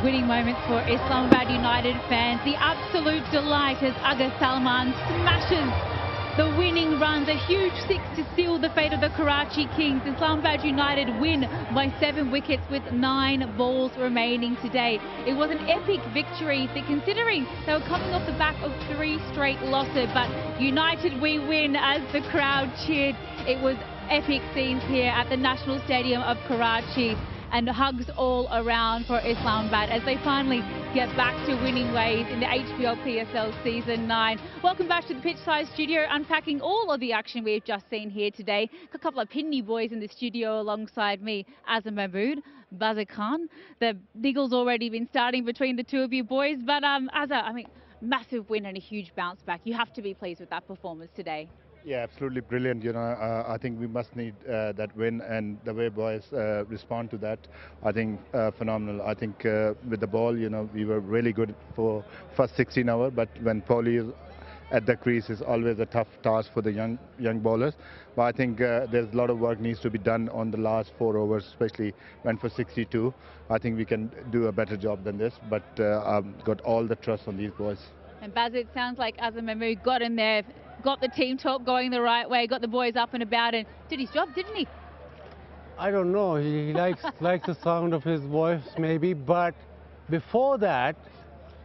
winning moments for Islamabad United fans. The absolute delight as Aga Salman smashes the winning runs. A huge six to seal the fate of the Karachi Kings. Islamabad United win by 7 wickets with 9 balls remaining today. It was an epic victory considering they were coming off the back of 3 straight losses. But United we win as the crowd cheered. It was epic scenes here at the National Stadium of Karachi, and hugs all around for Islamabad as they finally get back to winning ways in the HBL PSL Season 9. Welcome back to the pitch-side studio, unpacking all of the action we've just seen here today. A couple of Pinny boys in the studio alongside me, Azam Khan. The niggle's already been starting between the two of you boys, but Azza, I mean, massive win and a huge bounce back. You have to be pleased with that performance today. Yeah, absolutely brilliant. I think we must need that win, and the way boys respond to that, I think phenomenal. I think with the ball, we were really good for first 16 hours, but when Paulie is at the crease, is always a tough task for the young bowlers. But I think there's a lot of work needs to be done on the last 4 overs, especially when for 62. I think we can do a better job than this, but I've got all the trust on these boys. And Baz, it sounds like Azam got in there, got the team talk going the right way, got the boys up and about, and did his job, didn't he? I don't know. He likes the sound of his voice, maybe. But before that,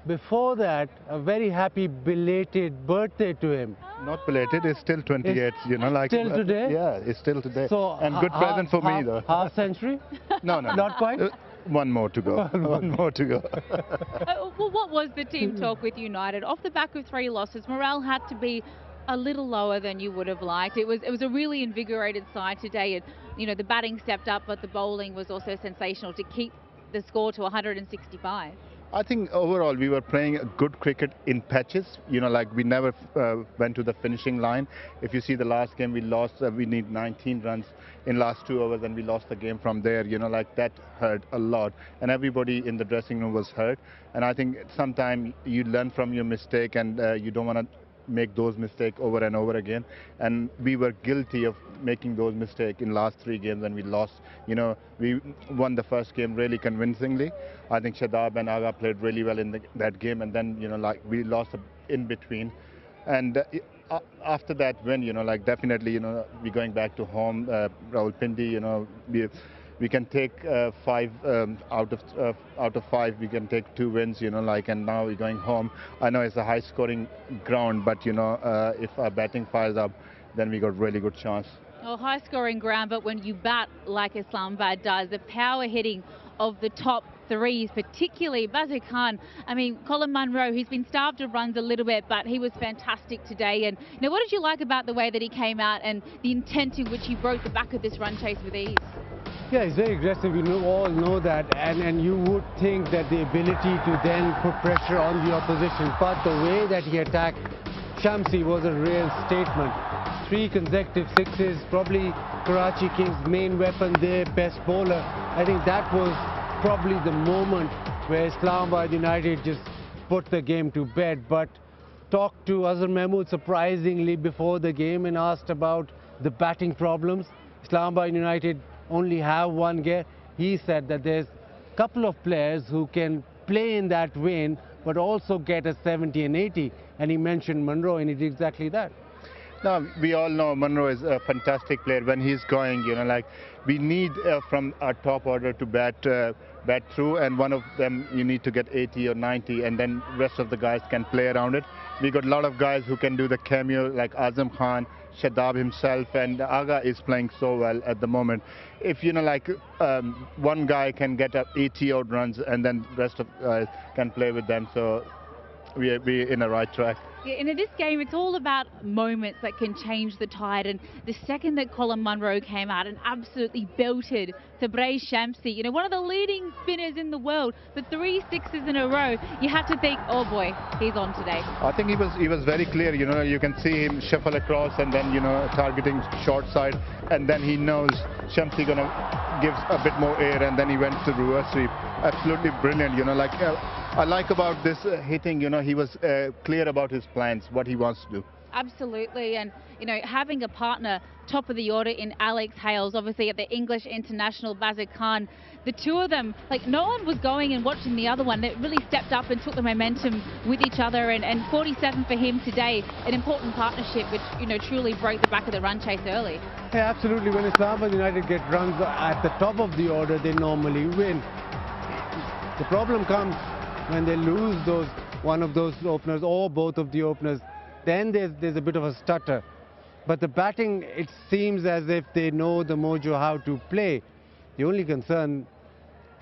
a very happy belated birthday to him. Not belated, it's still 28, Still today? Yeah, it's still today. So, and good present for me, though. Half century? No. Not quite? One more to go. One more to go. Well, what was the team talk with United? Off the back of 3 losses, morale had to be a little lower than you would have liked. It was a really invigorated side today, and the batting stepped up, but the bowling was also sensational to keep the score to 165. I think overall we were playing good cricket in patches. Like we never went to the finishing line. If you see the last game we lost, we need 19 runs in last 2 overs, and we lost the game from there. Like that hurt a lot, and everybody in the dressing room was hurt. And I think sometimes you learn from your mistake, and you don't want to make those mistakes over and over again, and we were guilty of making those mistakes in last 3 games when we lost. We won the first game really convincingly. I think Shadab and Aga played really well in that game, and then like we lost in between, and after that win, definitely we're going back to home. Rawalpindi, we can take 5 out of 5. We can take 2 wins, and now we're going home. I know it's a high-scoring ground, but if our batting fires up, then we got really good chance. Well, high-scoring ground, but when you bat like Islamabad does, the power hitting of the top 3s, particularly Azam Khan. I mean, Colin Monroe, he's been starved of runs a little bit, but he was fantastic today. And what did you like about the way that he came out and the intent in which he broke the back of this run chase with ease? Yeah, he's very aggressive. All know that, and you would think that the ability to then put pressure on the opposition, but the way that he attacked Shamsi was a real statement. 3 consecutive sixes, probably Karachi Kings' main weapon, their best bowler. I think that was probably the moment where Islamabad United just put the game to bed. But talked to Azam Mahmood surprisingly before the game and asked about the batting problems. Islamabad United only have 1 gear. He said that there's a couple of players who can play in that vein but also get a 70 and 80, and he mentioned Monroe, and he did exactly that. Now, we all know Monroe is a fantastic player. When he's going, like we need from our top order to bat through, and one of them you need to get 80 or 90, and then rest of the guys can play around it. We got a lot of guys who can do the cameo, like Azam Khan, Shadab himself, and Aga is playing so well at the moment. If one guy can get up 80 odd runs, and then the rest of guys can play with them, so we're in the right track. Yeah, in this game, it's all about moments that can change the tide. And the second that Colin Monroe came out and absolutely belted Tabraiz Shamsi, one of the leading spinners in the world, for 3 sixes in a row, you have to think, oh boy, he's on today. I think he was very clear. You can see him shuffle across and then targeting short side, and then he knows Shamsi gonna give a bit more air, and then he went to reverse sweep. Absolutely brilliant. I like about this hitting, he was clear about his plans, what he wants to do. Absolutely, and having a partner top of the order in Alex Hales, obviously at the English international Azam Khan, the two of them, like no one was going and watching the other one. They really stepped up and took the momentum with each other, and 47 for him today, an important partnership which truly broke the back of the run chase early. Yeah, absolutely. When Islamabad United get runs at the top of the order, they normally win. The problem comes when they lose one of those openers or both of the openers. Then there's a bit of a stutter. But the batting, it seems as if they know the mojo how to play. The only concern,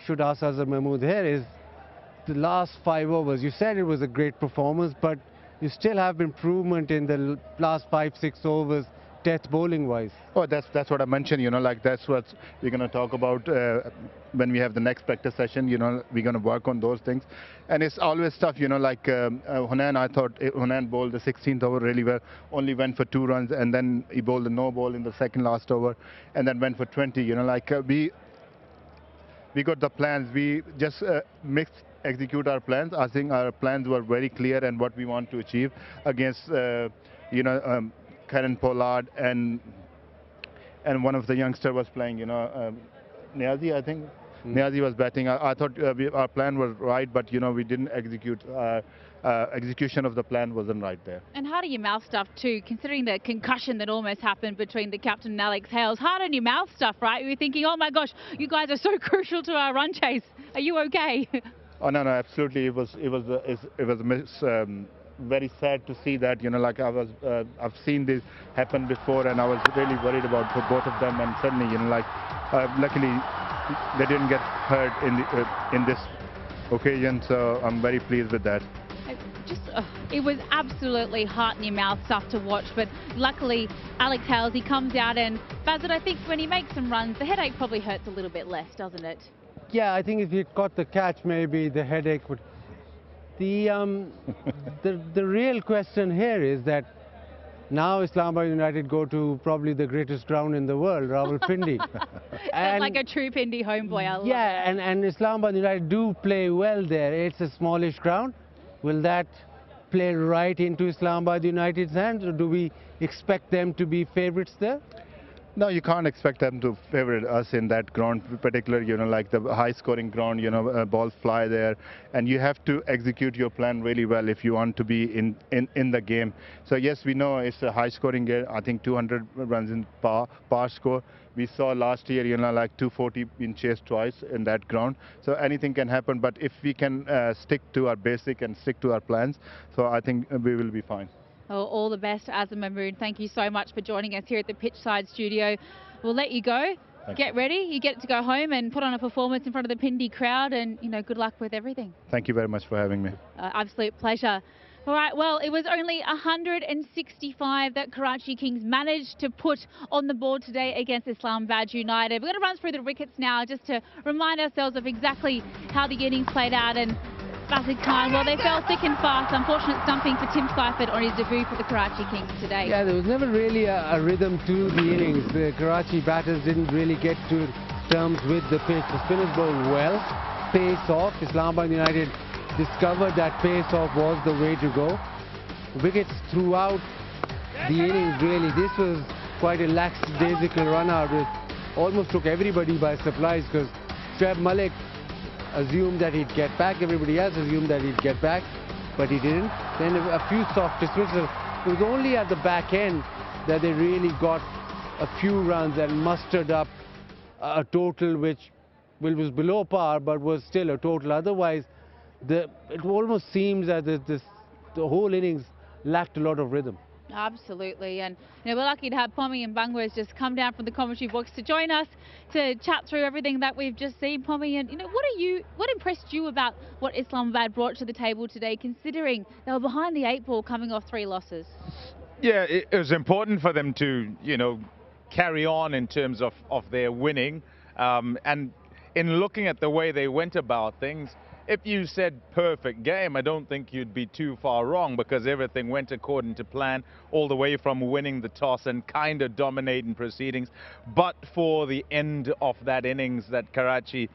should ask Azam Mahmood here, is the last 5 overs. You said it was a great performance, but you still have improvement in the last 5-6 overs, death bowling wise. Oh, that's what I mentioned, like that's what we're going to talk about when we have the next practice session. We're going to work on those things. And it's always tough, like Hunain, I thought Hunain bowled the 16th over really well, only went for 2 runs, and then he bowled a no ball in the second last over, and then went for 20. We got the plans, we just execute our plans. I think our plans were very clear and what we want to achieve against, Karen Pollard and one of the youngster was playing, Niazi, I think. Niazi was batting. I thought our plan was right, but we didn't execute. Execution of the plan wasn't right there. And hard on your mouth stuff too, considering the concussion that almost happened between the captain and Alex Hales. Hard on your mouth stuff, right? You're thinking, oh my gosh, you guys are so crucial to our run chase. Are you okay? Oh no, absolutely. It was a miss. Very sad to see that. I've seen this happen before, and I was really worried about for both of them. And suddenly, luckily they didn't get hurt in this occasion. So I'm very pleased with that. It was absolutely heart in your mouth stuff to watch, but luckily Alex Hales, he comes out, and Bazit, I think when he makes some runs, the headache probably hurts a little bit less, doesn't it? Yeah, I think if he caught the catch, maybe the headache would. The real question here is that now Islamabad United go to probably the greatest ground in the world, Rawalpindi. Sounds like a true Pindi homeboy. I love it. and Islamabad United do play well there. It's a smallish ground. Will that play right into Islamabad United's hands, or do we expect them to be favourites there? No, you can't expect them to favour us in that ground, particular, like the high-scoring ground, balls fly there, and you have to execute your plan really well if you want to be in the game. So yes, we know it's a high-scoring game. I think 200 runs in par score. We saw last year, 240 being chased twice in that ground. So anything can happen, but if we can stick to our basic and stick to our plans, so I think we will be fine. Well, all the best, Azam Mahmood. Thank you so much for joining us here at the Pitchside Studio. We'll let you go. Get ready. You get to go home and put on a performance in front of the Pindi crowd, and good luck with everything. Thank you very much for having me. Absolute pleasure. All right, well, it was only 165 that Karachi Kings managed to put on the board today against Islamabad United. We're going to run through the wickets now just to remind ourselves of exactly how the innings played out. And Azam Khan, well, they fell thick and fast. Unfortunate stumping for Tim Seifert on his debut for the Karachi Kings today. Yeah, there was never really a rhythm to the innings. The Karachi batters didn't really get to terms with the pitch. The spinners bowled well, pace off. Islamabad United discovered that pace off was the way to go. Wickets throughout the innings, really. This was quite a lackadaisical run out. It almost took everybody by surprise, because Shoaib Malik assumed that he'd get back, everybody else assumed that he'd get back, but he didn't. Then a few soft dismissals. It was only at the back end that they really got a few runs and mustered up a total which was below par, but was still a total. Otherwise, it almost seems that the whole innings lacked a lot of rhythm. Absolutely, and we're lucky to have Pommy and Bangwaz just come down from the commentary box to join us to chat through everything that we've just seen. Pommy, and what impressed you about what Islamabad brought to the table today, considering they were behind the 8 ball coming off 3 losses? Yeah, it was important for them to carry on in terms of their winning, and in looking at the way they went about things, if you said perfect game, I don't think you'd be too far wrong, because everything went according to plan, all the way from winning the toss and kind of dominating proceedings. But for the end of that innings that Karachi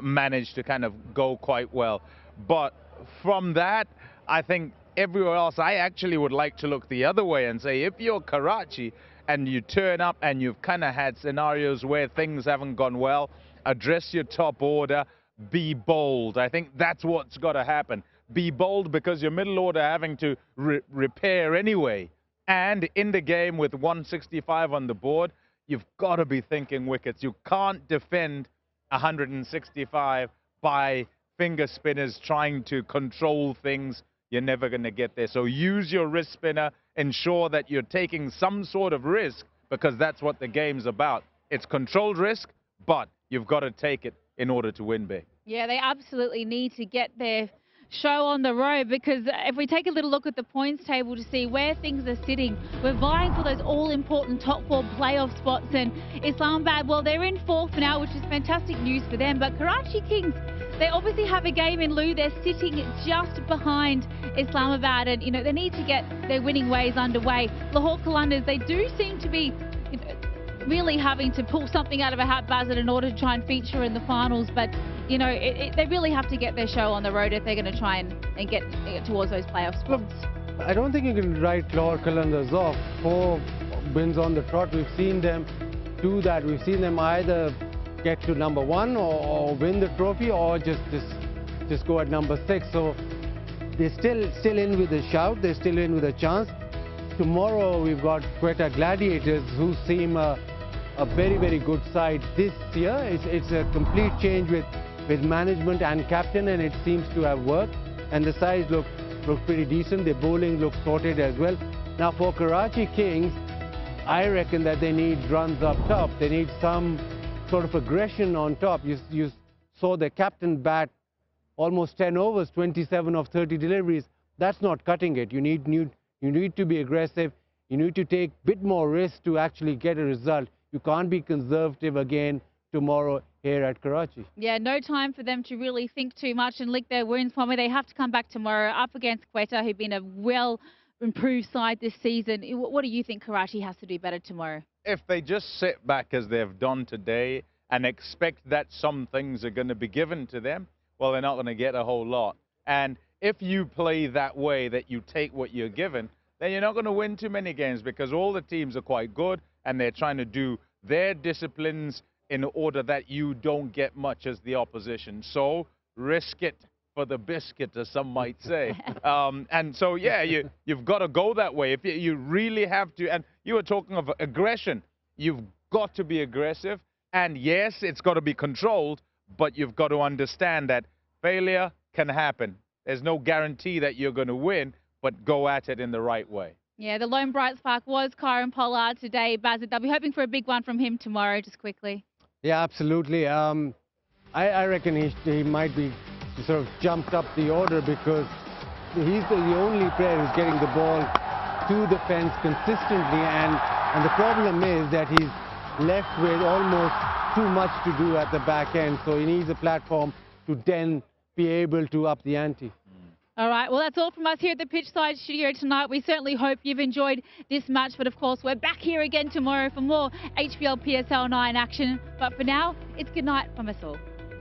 managed to kind of go quite well. But from that, I think everywhere else, I actually would like to look the other way and say, if you're Karachi and you turn up and you've kind of had scenarios where things haven't gone well, address your top order, be bold. I think that's what's got to happen. Be bold because your middle order are having to repair anyway. And in the game with 165 on the board, you've got to be thinking wickets. You can't defend 165 by finger spinners trying to control things. You're never going to get there. So use your wrist spinner. Ensure that you're taking some sort of risk, because that's what the game's about. It's controlled risk, but you've got to take it in order to win big. Yeah, they absolutely need to get their show on the road, because if we take a little look at the points table to see where things are sitting, we're vying for those all-important top four playoff spots. And Islamabad, well, they're in fourth now, which is fantastic news for them. But Karachi Kings, they obviously have a game in lieu. They're sitting just behind Islamabad, and, you know, they need to get their winning ways underway. Lahore Qalandars, they do seem to be really having to pull something out of a hat, Bazard, in order to try and feature in the finals. But, you know, they really have to get their show on the road if they're going to try and get towards those playoff spots. Look, I don't think you can write Lahore Qalandars off. 4 wins on the trot. We've seen them do that. We've seen them either get to number 1 or win the trophy, or just go at number 6. So they're still in with a shout. They're still in with a chance. Tomorrow we've got Quetta Gladiators, who seem a very, very good side this year. It's a complete change with management and captain, and it seems to have worked. And the sides look pretty decent. Their bowling looks sorted as well. Now for Karachi Kings, I reckon that they need runs up top. They need some sort of aggression on top. You saw the captain bat almost 10 overs, 27 of 30 deliveries. That's not cutting it. You need to be aggressive. You need to take a bit more risk to actually get a result. You can't be conservative again tomorrow here at Karachi. Yeah, no time for them to really think too much and lick their wounds, Pommy. They have to come back tomorrow up against Quetta, who've been a well-improved side this season. What do you think Karachi has to do better tomorrow? If they just sit back as they've done today and expect that some things are going to be given to them, well, they're not going to get a whole lot. And if you play that way, that you take what you're given, then you're not going to win too many games, because all the teams are quite good and they're trying to do their disciplines in order that you don't get much as the opposition. So risk it for the biscuit, as some might say. And so, yeah, you've got to go that way. If you really have to, and you were talking of aggression, you've got to be aggressive. And yes, it's got to be controlled, but you've got to understand that failure can happen. There's no guarantee that you're going to win, but go at it in the right way. Yeah, the lone bright spark was Kieran Pollard today, Bazard. They'll be hoping for a big one from him tomorrow, just quickly. Yeah, absolutely. I reckon he might be sort of jumped up the order, because he's the only player who's getting the ball to the fence consistently, and the problem is that he's left with almost too much to do at the back end, so he needs a platform to then be able to up the ante. All right, well, that's all from us here at the Pitchside Studio tonight. We certainly hope you've enjoyed this match, but of course we're back here again tomorrow for more HBL PSL 9 action. But for now, it's good night from us all.